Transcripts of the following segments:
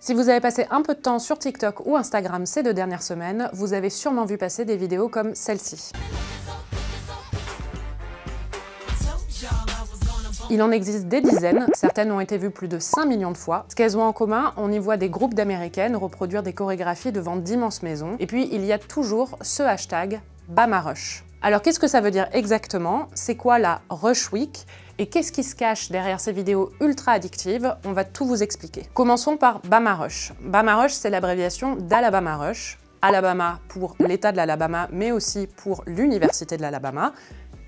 Si vous avez passé un peu de temps sur TikTok ou Instagram ces 2 dernières semaines, vous avez sûrement vu passer des vidéos comme celle-ci. Il en existe des dizaines, certaines ont été vues plus de 5 millions de fois. Ce qu'elles ont en commun, on y voit des groupes d'Américaines reproduire des chorégraphies devant d'immenses maisons. Et puis, il y a toujours ce hashtag #BamaRush. Alors, qu'est-ce que ça veut dire exactement? C'est quoi la Rush Week? Et qu'est-ce qui se cache derrière ces vidéos ultra addictives? On va tout vous expliquer. Commençons par BamaRush. BamaRush, c'est l'abréviation d'Alabama Rush. Alabama pour l'État de l'Alabama, mais aussi pour l'Université de l'Alabama.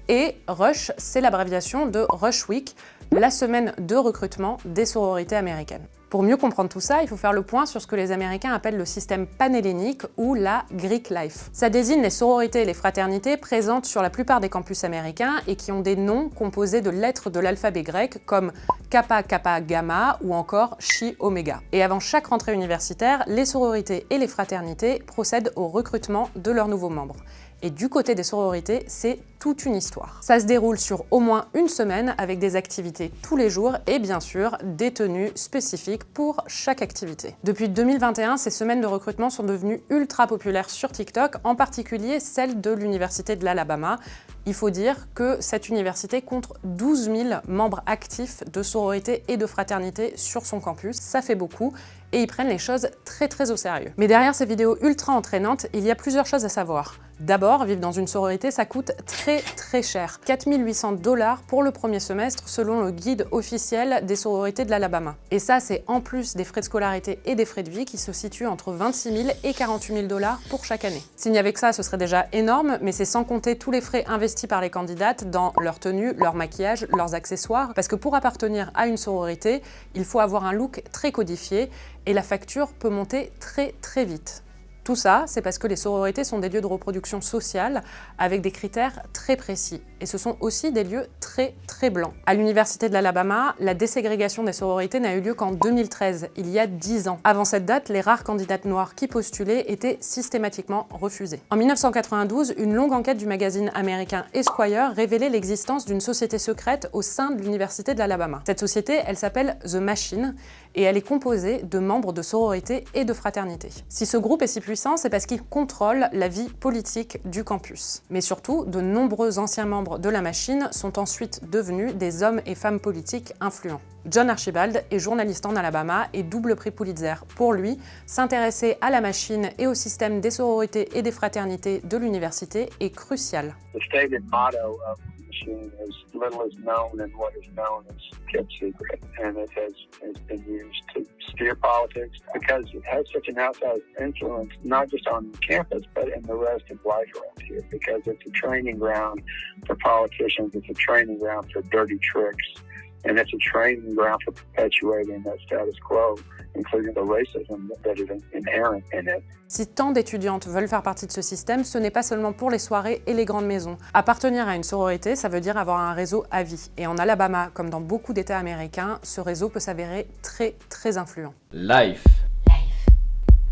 Et Rush, c'est l'abréviation de Rush Week, la semaine de recrutement des sororités américaines. Pour mieux comprendre tout ça, il faut faire le point sur ce que les Américains appellent le système panhellénique ou la Greek Life. Ça désigne les sororités et les fraternités présentes sur la plupart des campus américains et qui ont des noms composés de lettres de l'alphabet grec comme Kappa Kappa Gamma ou encore Chi Oméga. Et avant chaque rentrée universitaire, les sororités et les fraternités procèdent au recrutement de leurs nouveaux membres. Et du côté des sororités, c'est toute une histoire. Ça se déroule sur au moins une semaine avec des activités tous les jours et bien sûr des tenues spécifiques pour chaque activité. Depuis 2021, ces semaines de recrutement sont devenues ultra populaires sur TikTok, en particulier celle de l'Université de l'Alabama. Il faut dire que cette université compte 12 000 membres actifs de sororité et de fraternité sur son campus. Ça fait beaucoup et ils prennent les choses très au sérieux. Mais derrière ces vidéos ultra entraînantes, il y a plusieurs choses à savoir. D'abord, vivre dans une sororité, ça coûte très cher. 4 800 $ pour le premier semestre selon le guide officiel des sororités de l'Alabama. Et ça, c'est en plus des frais de scolarité et des frais de vie qui se situent entre 26 000 et 48 000 $ pour chaque année. S'il n'y avait que ça, ce serait déjà énorme, mais c'est sans compter tous les frais investis par les candidates dans leur tenue, leur maquillage, leurs accessoires, parce que pour appartenir à une sororité, il faut avoir un look très codifié et la facture peut monter très vite. Tout ça, c'est parce que les sororités sont des lieux de reproduction sociale avec des critères très précis. Et ce sont aussi des lieux très blancs. À l'Université de l'Alabama, la déségrégation des sororités n'a eu lieu qu'en 2013, il y a 10 ans. Avant cette date, les rares candidates noires qui postulaient étaient systématiquement refusées. En 1992, une longue enquête du magazine américain Esquire révélait l'existence d'une société secrète au sein de l'Université de l'Alabama. Cette société, elle s'appelle The Machine et elle est composée de membres de sororités et de fraternités. Si ce groupe est si puissant, c'est parce qu'il contrôle la vie politique du campus. Mais surtout, de nombreux anciens membres de la Machine sont ensuite devenus des hommes et femmes politiques influents. John Archibald est journaliste en Alabama et double prix Pulitzer. Pour lui, s'intéresser à la Machine et au système des sororités et des fraternités de l'université est crucial. The stated motto of the Machine is little is known and what is known is kept secret. And it has been used to steer politics because it has such an outsized influence, not just on campus, but in the rest of life around here, because it's a training ground for politicians, it's a training ground for dirty tricks, and it's a training ground for perpetuating that status quo, including the racism that is inherent in it. Si tant d'étudiantes veulent faire partie de ce système, ce n'est pas seulement pour les soirées et les grandes maisons. Appartenir à une sororité, ça veut dire avoir un réseau à vie. Et en Alabama, comme dans beaucoup d'États américains, ce réseau peut s'avérer très influent. Life.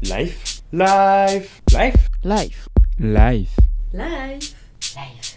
Life. Life. Life. Life. Life. Life. Life.